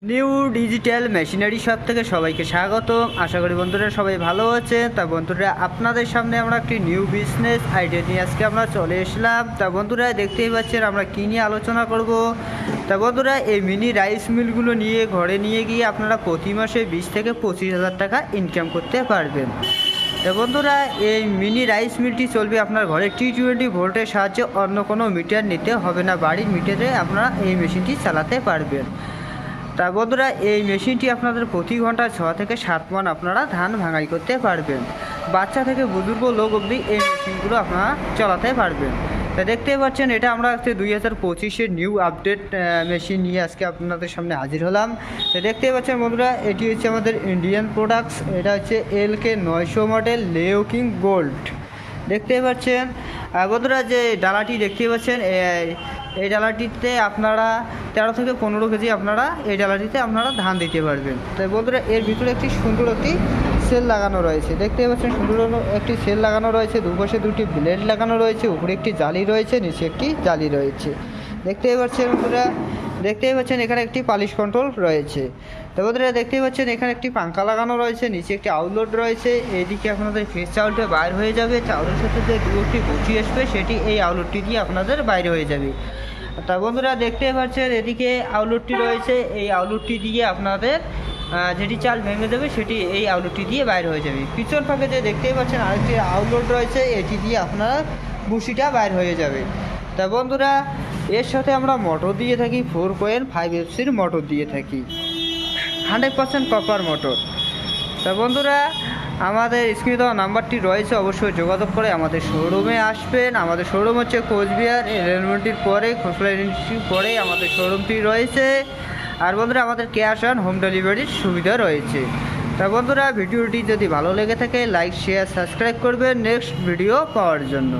New digital machinery shop থেকে সবাইকে স্বাগত। আশা করি বন্ধুরা সবাই ভালো আছে। তা বন্ধুরা আপনাদের সামনে আমরা একটি নিউ বিজনেস আইডিয়া নিয়ে আজকে আমরা চলে এসলাম। তা বন্ধুরা দেখতেই পাচ্ছেন আমরা কী নিয়ে আলোচনা করব। তা বন্ধুরা এই মিনি রাইস মিলগুলো নিয়ে ঘরে নিয়ে গিয়ে আপনারা প্রতি মাসে 20 থেকে 25,000 টাকা ইনকাম করতে পারবেন। তো বন্ধুরা এই মিনি রাইস মিলটি চলবে আপনার ঘরে T20 ভোল্টের সাহায্যে, অন্য কোনো মিটার নিতে হবে না। বাড়ির মিটারে আপনারা এই মেশিনটি চালাতে পারবেন। তা বন্ধুরা এই মেশিনটি আপনাদের প্রতি ঘন্টায় 6 থেকে 7 মণ আপনারা ধান ভাঙাই করতে পারবেন। বাচ্চা থেকে বুজুর্গ লোক অবধি এই মেশিনগুলো আপনারা চালাতে পারবেন। তা দেখতেই পাচ্ছেন এটা আমরা আজকে 2025-এর নিউ আপডেট মেশিন নিয়ে আজকে আপনাদের সামনে হাজির হলাম। তো দেখতেই পাচ্ছেন বন্ধুরা এটি হচ্ছে আমাদের ইন্ডিয়ান প্রোডাক্টস। এটা হচ্ছে LK 900 মডেল লেওকিং গোল্ড। দেখতেই পাচ্ছেন বন্ধুরা যে ডালাটি দেখতেই পাচ্ছেন, এই ডালাটিতে আপনারা 13 থেকে 15 কেজি আপনারা এই ডালাটিতে আপনারা ধান দিতে পারবেন। তাই বন্ধুরা এর ভিতরে একটি সুন্দর একটি সেল লাগানো রয়েছে। দেখতেই পাচ্ছেন সুন্দর একটি সেল লাগানো রয়েছে, দুপাশে দুটি ব্লেড লাগানো রয়েছে, উপরে একটি জালি রয়েছে, নিচে একটি জালি রয়েছে। দেখতেই পাচ্ছেন বন্ধুরা, দেখতেই পাচ্ছেন এখানে একটি পালিশ কন্ট্রোল রয়েছে। তো বন্ধুরা দেখতেই পাচ্ছেন এখানে একটি পাঙ্খা লাগানো রয়েছে, নিচে একটি আউটলেট রয়েছে। এইদিকে আপনাদের ফ্রেশ চাউলটা বাইর হয়ে যাবে, চাউলের সাথে যে দুটি গুটি আসবে সেটি এই আউটলেটটি দিয়ে আপনাদের বাইরে হয়ে যাবে। তা বন্ধুরা দেখতেই পাচ্ছেন এদিকে আউটলেটটি রয়েছে, এই আউটলেটটি দিয়ে আপনাদের যেটি চাল ভেঙে যাবে সেটি এই আউটলেটটি দিয়ে বাইরে হয়ে যাবে। পিছন ফাঁকে যে দেখতেই পাচ্ছেন আরেকটি আউটলেট রয়েছে, এটি দিয়ে আপনার ভুসিটা বাইর হয়ে যাবে। তা বন্ধুরা এর সাথে আমরা মোটর দিয়ে থাকি 4.5 FCর মোটর দিয়ে থাকি, 100% কপার মোটর। তা বন্ধুরা আমাদের স্ক্রিনে দেওয়া নাম্বারটি রয়েছে, অবশ্যই যোগাযোগ করে আমাদের শোরুমে আসবেন। আমাদের শোরুম হচ্ছে কোচবিহার রেলওয়েটির পরে, খোসলা ইউনিভার্সিটির পরেই আমাদের শোরুমটি রয়েছে। আর বন্ধুরা আমাদের ক্যাশ অন হোম ডেলিভারির সুবিধা রয়েছে। তা বন্ধুরা ভিডিওটি যদি ভালো লেগে থাকে লাইক শেয়ার সাবস্ক্রাইব করবেন নেক্সট ভিডিও পাওয়ার জন্য।